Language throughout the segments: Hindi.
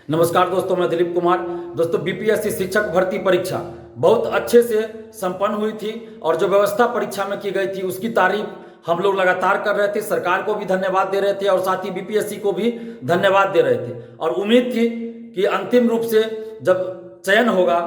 नमस्कार दोस्तों, मैं दिलीप कुमार। दोस्तों, बीपीएससी शिक्षक भर्ती परीक्षा बहुत अच्छे से संपन्न हुई थी और जो व्यवस्था परीक्षा में की गई थी उसकी तारीफ हम लोग लगातार कर रहे थे। सरकार को भी धन्यवाद दे रहे थे और साथ ही बीपीएससी को भी धन्यवाद दे रहे थे और उम्मीद थी कि अंतिम रूप से जब चयन होगा,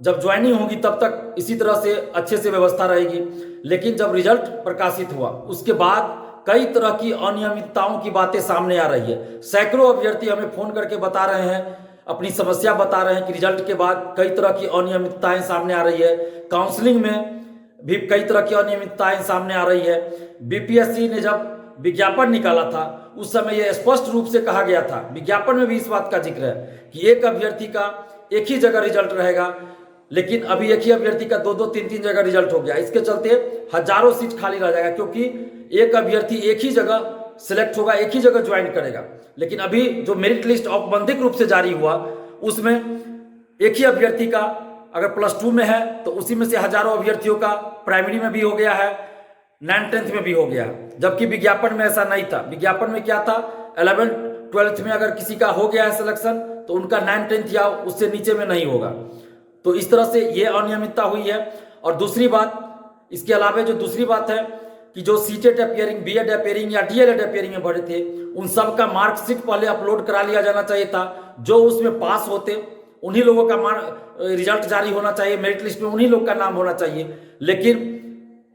जब ज्वाइनिंग होगी, तब तक इसी तरह से अच्छे से व्यवस्था रहेगी। लेकिन जब रिजल्ट प्रकाशित हुआ उसके बाद कई तरह की अनियमितताओं की बातें सामने आ रही है। सैकड़ों अभ्यर्थी हमें फोन करके बता रहे हैं, अपनी समस्या बता रहे हैं कि रिजल्ट के बाद कई तरह की अनियमितताएं सामने आ रही है। काउंसलिंग में भी कई तरह की अनियमितताएं सामने आ रही है। बीपीएससी ने जब विज्ञापन निकाला था उस समय यह स्पष्ट रूप से कहा गया था, विज्ञापन में भी इस बात का जिक्र है कि एक अभ्यर्थी का एक ही जगह रिजल्ट रहेगा, लेकिन अभी एक ही अभ्यर्थी का दो दो तीन तीन जगह रिजल्ट हो गया। इसके चलते हजारों सीट खाली रह जाएगा, क्योंकि एक अभ्यर्थी एक ही जगह सिलेक्ट होगा, एक ही जगह ज्वाइन करेगा। लेकिन अभी जो मेरिट लिस्ट औपबंधिक रूप से जारी हुआ उसमें एक ही अभ्यर्थी का अगर +2 में है तो उसी में से हजारों अभ्यर्थियों का प्राइमरी में भी हो गया है, 9th 10th में भी हो गया है। जबकि विज्ञापन में ऐसा नहीं था। विज्ञापन में क्या था, 11th 12th में अगर किसी का हो गया है सिलेक्शन तो उनका 9th 10th या उससे नीचे में नहीं होगा। तो इस तरह से ये अनियमितता हुई है। और दूसरी बात, इसके अलावा जो दूसरी बात है कि जो सीटेट अपियरिंग, बीएड अपियरिंग या डीएलएड अपियरिंग में भरे थे उन सब का मार्कशीट पहले अपलोड करा लिया जाना चाहिए था। जो उसमें पास होते उन्हीं लोगों का रिजल्ट जारी होना चाहिए, मेरिट लिस्ट में उन्हीं लोग का नाम होना चाहिए। लेकिन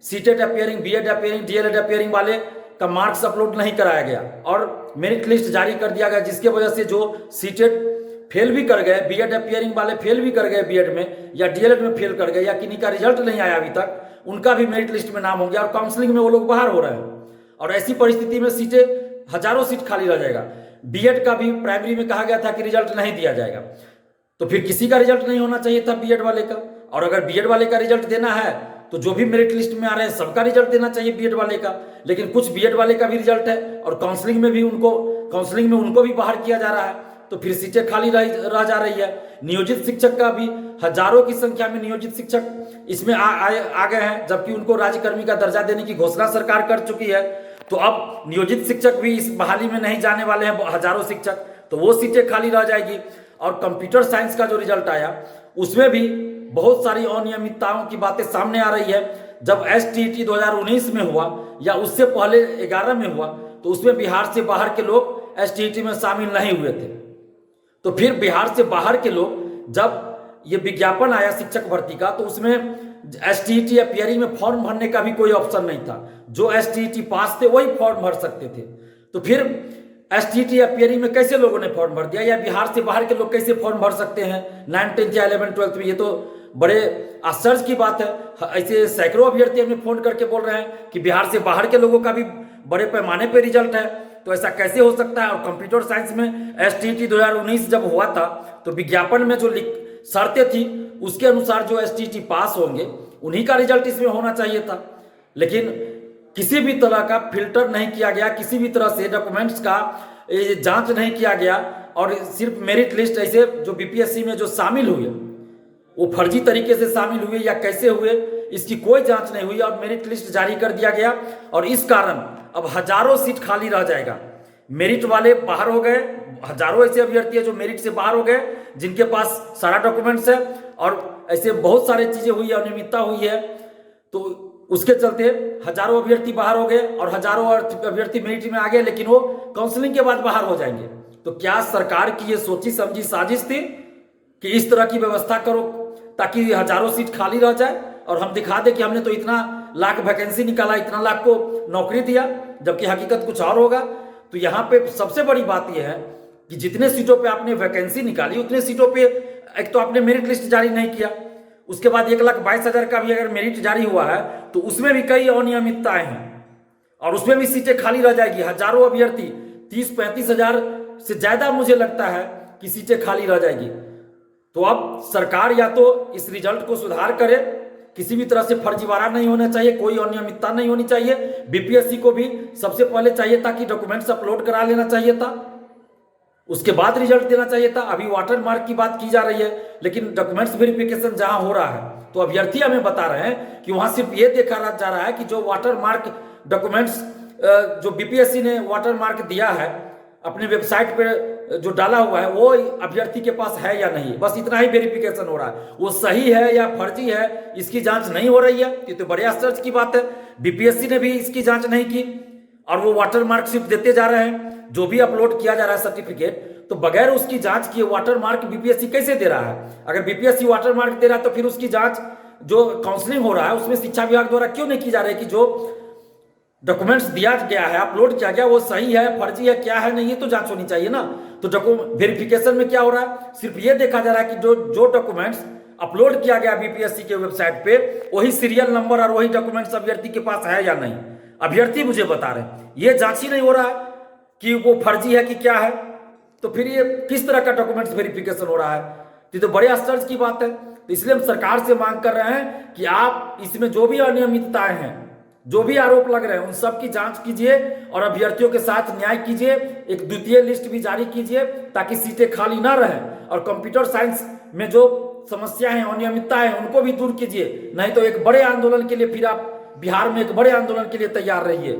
CTET appearing, BEd appearing, DElEd appearing वाले का मार्क्स अपलोड नहीं कराया गया और मेरिट लिस्ट जारी कर दिया गया, जिसके वजह से जो सीटेट फेल भी कर गए, बीएड अपियरिंग वाले फेल भी कर गए बीएड में या डीएलएड में फेल कर गए या किन्हीं का रिजल्ट नहीं आया अभी तक, उनका भी मेरिट लिस्ट में नाम हो गया और काउंसलिंग में वो लोग बाहर हो रहे हैं। और ऐसी परिस्थिति में सीटें हजारों सीट खाली रह जाएगा। बीएड का भी प्राइमरी में कहा गया था कि रिजल्ट नहीं दिया जाएगा, तो फिर किसी का रिजल्ट नहीं होना चाहिए था बीएड वाले का। और अगर बीएड वाले का रिजल्ट देना है तो जो भी मेरिट लिस्ट में आ रहे हैं सबका रिजल्ट देना चाहिए बीएड वाले का। लेकिन कुछ बीएड वाले का भी रिजल्ट है और काउंसलिंग में उनको भी बाहर किया जा रहा है, तो फिर सीटें खाली रह जा रही है। नियोजित शिक्षक का भी हजारों की संख्या में नियोजित शिक्षक इसमें आ गए हैं, जबकि उनको राज्यकर्मी का दर्जा देने की घोषणा सरकार कर चुकी है। तो अब नियोजित शिक्षक भी इस बहाली में नहीं जाने वाले हैं, हजारों शिक्षक, तो वो सीटें खाली रह जाएगी। और कंप्यूटर साइंस का जो रिजल्ट आया उसमें भी बहुत सारी अनियमितताओं की बातें सामने आ रही है। जब STET 2019 में हुआ या उससे पहले 11 में हुआ तो उसमें बिहार से बाहर के लोग STET में शामिल नहीं हुए थे। तो फिर बिहार से बाहर के लोग, जब ये विज्ञापन आया शिक्षक भर्ती का, तो उसमें STET अपियरिंग में फॉर्म भरने का भी कोई ऑप्शन नहीं था। जो STET पास थे वही फॉर्म भर सकते थे। तो फिर STET अपियरिंग में कैसे लोगों ने फॉर्म भर दिया, या बिहार से बाहर के लोग कैसे फॉर्म भर सकते हैं 9th 10th या 11th 12th में? ये तो बड़े आश्चर्य की बात है। ऐसे सैकड़ों अभ्यर्थी हमें फोन करके बोल रहे हैं कि बिहार से बाहर के लोगों का भी बड़े पैमाने पर रिजल्ट है, तो ऐसा कैसे हो सकता है? और कंप्यूटर साइंस में STET 2019 जब हुआ था तो विज्ञापन में जो शर्तें थी उसके अनुसार जो STET पास होंगे उन्हीं का रिजल्ट इसमें होना चाहिए था। लेकिन किसी भी तरह का फिल्टर नहीं किया गया, किसी भी तरह से डॉक्यूमेंट्स का जांच नहीं किया गया और सिर्फ मेरिट लिस्ट ऐसे जो बीपीएससी में जो शामिल हुए वो फर्जी तरीके से शामिल हुए या कैसे हुए इसकी कोई जांच नहीं हुई और मेरिट लिस्ट जारी कर दिया गया। और इस कारण अब हजारों सीट खाली रह जाएगा। मेरिट वाले बाहर हो गए, हजारों ऐसे अभ्यर्थी है जो मेरिट से बाहर हो गए, जिनके पास सारा डॉक्यूमेंट्स है, और ऐसे बहुत सारी चीजें हुई है, अनियमितता हुई है। तो उसके चलते हजारों अभ्यर्थी बाहर हो गए और हजारों अभ्यर्थी मेरिट में आ गए, लेकिन वो काउंसलिंग के बाद बाहर हो जाएंगे। तो क्या सरकार की ये सोची समझी साजिश थी कि इस तरह की व्यवस्था करो ताकि हजारों सीट खाली रह जाए और हम दिखा दें कि हमने तो इतना लाख वैकेंसी निकाला, इतना लाख को नौकरी दिया, जबकि हकीकत कुछ और होगा? तो यहाँ पे सबसे बड़ी बात यह है कि जितने सीटों पे आपने वैकेंसी निकाली उतने सीटों पे एक तो आपने मेरिट लिस्ट जारी नहीं किया, उसके बाद 1,22,000 का भी अगर मेरिट जारी हुआ है तो उसमें भी कई अनियमितताएं हैं और उसमें भी सीटें खाली रह जाएगी। हजारों अभ्यर्थी, 30-35 हजार से ज्यादा मुझे लगता है कि सीटें खाली रह जाएगी। तो अब सरकार या तो इस रिजल्ट को सुधार करे, किसी भी तरह से फर्जीवाड़ा नहीं होना चाहिए, कोई अनियमितता नहीं होनी चाहिए। बीपीएससी को भी सबसे पहले चाहिए था कि डॉक्यूमेंट्स अपलोड करा लेना चाहिए था, उसके बाद रिजल्ट देना चाहिए था। अभी वाटर मार्क की बात की जा रही है, लेकिन डॉक्यूमेंट्स वेरिफिकेशन जहां हो रहा है तो अभ्यर्थी हमें बता रहे हैं कि वहां सिर्फ ये देखा जा रहा है कि जो वाटर मार्क डॉक्यूमेंट्स जो बीपीएससी ने वाटर मार्क दिया है अपने वेबसाइट पर जो डाला हुआ है वो अभ्यर्थी के पास है या नहीं, बस इतना ही वेरिफिकेशन हो रहा है। वो सही है या फर्जी है इसकी जांच नहीं हो रही है। ये तो बड़े आश्चर्य की बात है। बीपीएससी ने भी इसकी जांच नहीं की और वो वाटर मार्क सिर्फ देते जा रहे हैं। जो भी अपलोड किया जा रहा है सर्टिफिकेट, तो बगैर उसकी जांच किए वाटर मार्क बीपीएससी कैसे दे रहा है? अगर बीपीएससी वाटर मार्क दे रहा है तो फिर उसकी जांच जो काउंसलिंग हो रहा है उसमें शिक्षा विभाग द्वारा क्यों नहीं की जा रही कि जो डॉक्यूमेंट्स दिया गया है, अपलोड किया गया, वो सही है फर्जी है क्या है नहीं, ये तो जांच होनी चाहिए ना। तो वेरिफिकेशन में क्या हो रहा है? सिर्फ ये देखा जा रहा है कि जो डॉक्यूमेंट्स अपलोड किया गया बीपीएससी के वेबसाइट पे वही सीरियल नंबर और वही डॉक्यूमेंट्स अभ्यर्थी के पास है या नहीं। अभ्यर्थी मुझे बता रहे हैं, ये जांच ही नहीं हो रहा है कि वो फर्जी है कि क्या है। तो फिर ये किस तरह का डॉक्यूमेंट्स वेरिफिकेशन हो रहा है? ये तो बड़े आश्चर्य की बात है। तो इसलिए हम सरकार से मांग कर रहे हैं कि आप इसमें जो भी अनियमितताएं हैं, जो भी आरोप लग रहे हैं, उन सब की जांच कीजिए और अभ्यर्थियों के साथ न्याय कीजिए। एक द्वितीय लिस्ट भी जारी कीजिए ताकि सीटें खाली ना रहें और कंप्यूटर साइंस में जो समस्या है, अनियमितता है, उनको भी दूर कीजिए। नहीं तो एक बड़े आंदोलन के लिए फिर आप बिहार में एक बड़े आंदोलन के लिए तैयार रहिए।